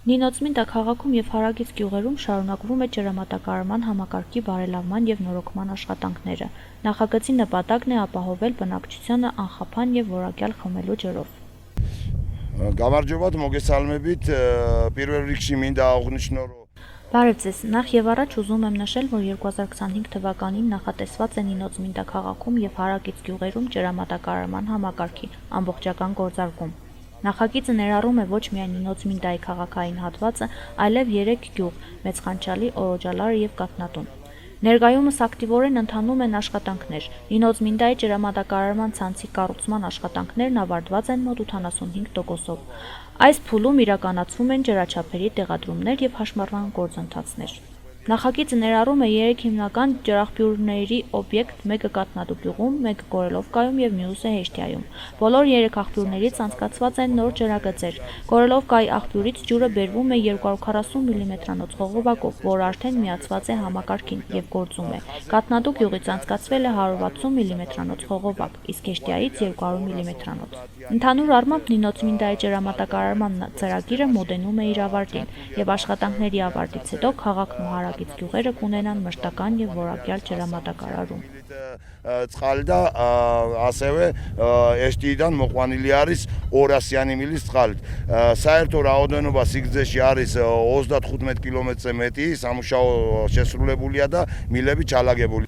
Նինոցմինդա քաղաքում և հարակից գյուղերում շարունակվում է ջրամատակարարման համակարգի բարելավման և նորոգման աշխատանքները։ Նախագծի նպատակն է ապահովել բնակչությանը անխափան և որակյալ խմելու ջրով։ Გამარჯობათ, მოგესალმებით, პირველ რიგში მინდა აღვნიშნო, რომ Բարև ձեզ, նախ եւ առաջ ուզում եմ նշել, որ 2025 թվականին նախատեսված է Նինոցմինդա քաղաքում և հարակից գյուղերում ջրամատակարարման համակարգի ամբողջական գործարկում։ Նախագիծը ներառում է ոչ միայն Նինոցմինդայի քաղաքային հատվածը, այլև 3 գյուղ՝ Մեծխանչալի, Օրոջալարը եւ Կաթնատուն։ Ներկայումս ակտիվորեն ընթանում են աշխատանքներ։ Նինոցմինդայի ջրամատակարարման ցանցի կառուցման աշխատանքներն ավարտված են մոտ 85%-ով։ Այս փուլում իրականացվում են ջրաչափերի տեղադրումներ եւ հաշմառման գործընթացներ։ Նախագիծը ներառում է 3 հիմնական ջրաղբյուրների օբյեկտ՝ մեկը Կաթնատու գյուղում, մեկը Կորելովկայում եւ մյուսը Հեշտիայում։ Բոլոր 3 աղբյուրներից անցկացված են նոր ջրագծեր։ Կորելովկայի աղբյուրից ջուրը բերվում է 240 մմ-անոց խողովակով, որը արդեն միացված է համակարգին եւ գործում է։ Կաթնատու գյուղից անցկացվել է 160 մմ-անոց խողովակ, իսկ Հեշտիայից 200 մմ-անոց։ Ընդհանուր առմամբ Նինոցմինդայի ջրամատակարարման ծրագիրը մոտենում է իր ավարտին, եւ աշխատանքների ավարտից հետո քաղաքն ու հարակից գյուղերը կունենան մշտական եւ որակյալ ջրամատակարարում։ წყალი და ასევე ეშტიიდან მოყვანილი არის 200-იანი მილის წყალით. საერთო რაოდენობა სიგრძეში არის 35 კილომეტრზე მეტი, სამუშაო შესრულებულია და მილები ჩალაგებული.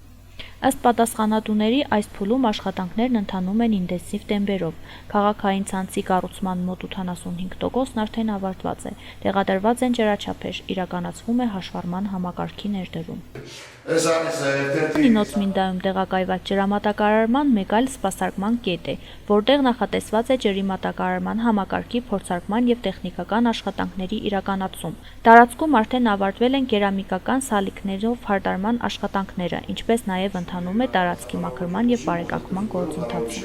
Ըստ պատասխանատուների, այս փուլում աշխատանքներն ընթանում են ինտենսիվ տեմպերով։ Քաղաքային ցանցի կառուցման մոտ 85%-ն արդեն ավարտված է։ Տեղադրված են ջրաչափեր, իրականացվում է հաշվառման համակարգի ներդրում։ Նինոցմինդայում տեղակայված ջրամատակարարման մեկ այլ սպասարկման կետ է, որտեղ նախատեսված է ջրի մատակարարման համակարգի փորձարկման եւ տեխնիկական աշխատանքների իրականացում։ Տարածքում արդեն ավարտվել են կերամիկական սալիկներով հարդարման աշխատանքները, ինչպես նաեւ ընթանում է տարածքի մաքրման եւ բարեկարգման գործընթացը։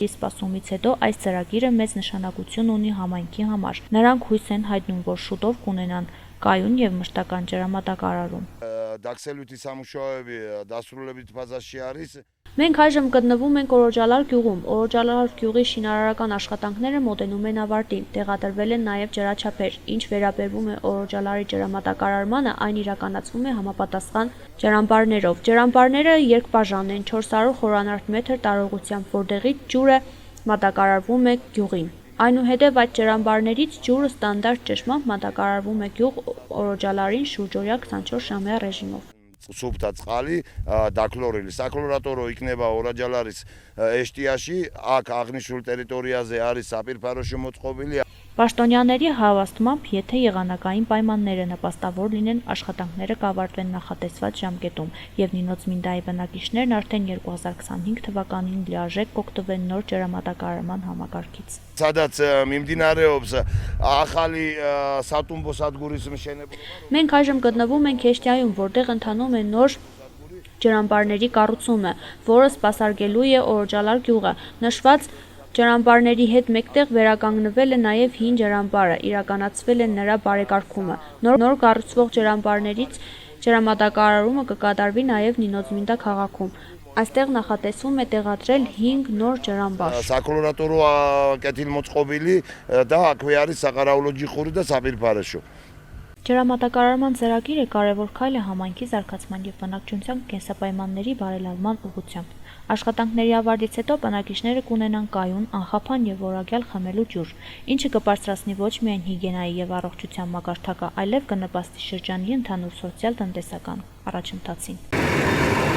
Ի սպասումից հետո այս ծրագիրը մեծ նշանակություն ունի համայնքի համար։ Նրանք հույս են հայտնում, որ շուտով կունենան կայուն եւ մշտական ջրամատակարարում։ Դաքսելույթի სამუშაოები დასრულებით ფაზაში არის. Մենք այժմ գտնվում ենք Օրոջալար գյուղում։ Օրոջալար գյուղի շինարարական աշխատանքները մոտենում են ավարտին։ Տեղադրվել են նաեւ ջրաչափեր։ Ինչ վերաբերվում է Օրոջալարի ջրամատակարարմանը, այն իրականացվում է համապատասխան ջրամբարներով։ Ջրամբարները երկբաժան են 400 խորանարդ մետր տարողությամբ, որտեղից ջուրը մատակարարվում է գյուղին։ Այնուհետև այդ ջրամբարներից ջուրը ստանդարտ ճշմամբ մատակարարվում է գյուղ Օրոջալարին շուրջօրյա 24 ժամյա ռեժիմով։ Սուբտա წყალი დაქლორილი. საქლორატო რო იქნება ორაჯალარის ეშტიაში, აქ აღნიშნულ ტერიტორიაზე არის საპირფაროში მოწყობილი. Պաշտոնյաների հավաստմամբ, եթե եղանակային պայմանները նպաստավոր լինեն, աշխատանքները կավարտվեն նախատեսված ժամկետում, եւ Նինոցմինդայի բնակիչներն արդեն 2025 թվականին լիարժեք կօգտվեն նոր ջրամատակարարման համակարգից։ სადაც მიმდინარეობს ახალი სატუმბო სადგურის მშენებლობა. Մենք այժմ գտնվում ենք Հեշտիայում, որտեղ ընթանում է նոր ջրամբարների կառուցումը, որը սպասարկելու է Օրոջալար գյուղը։ Նշված ջրամբարների հետ մեկտեղ վերականգնվել է նաև հին ջրամբարը, իրականացվել է նրա բարեկարգումը։ Նոր կառուցվող ջրամբարներից ջրամատակարարումը կկատարվի նաև Նինոցմինդա քաղաքում։ Այստեղ նախատեսվում է տեղադրել 5 նոր ջրամբար։ Սաքլորատո რო կետիլ მოწყობილი და აქვე არის საყარაულო ჯიხური და საპირფარეშო. Ջրամատակարարման ծրագիրը կարևոր քայլ է համայնքի զարգացման եւ բնակչության կենսապայմանների բարելավման ուղղությամբ։ Աշխատանքների ավարտից հետո բնակիչները կունենան կայուն, անխափան եւ որակյալ խմելու ջուր, ինչը կբարձրացնի ոչ միայն հիգիենայի եւ առողջության մակարդակը, այլև կնպաստի շրջանի ընդհանուր սոցիալ-տնտեսական առաջընթացին։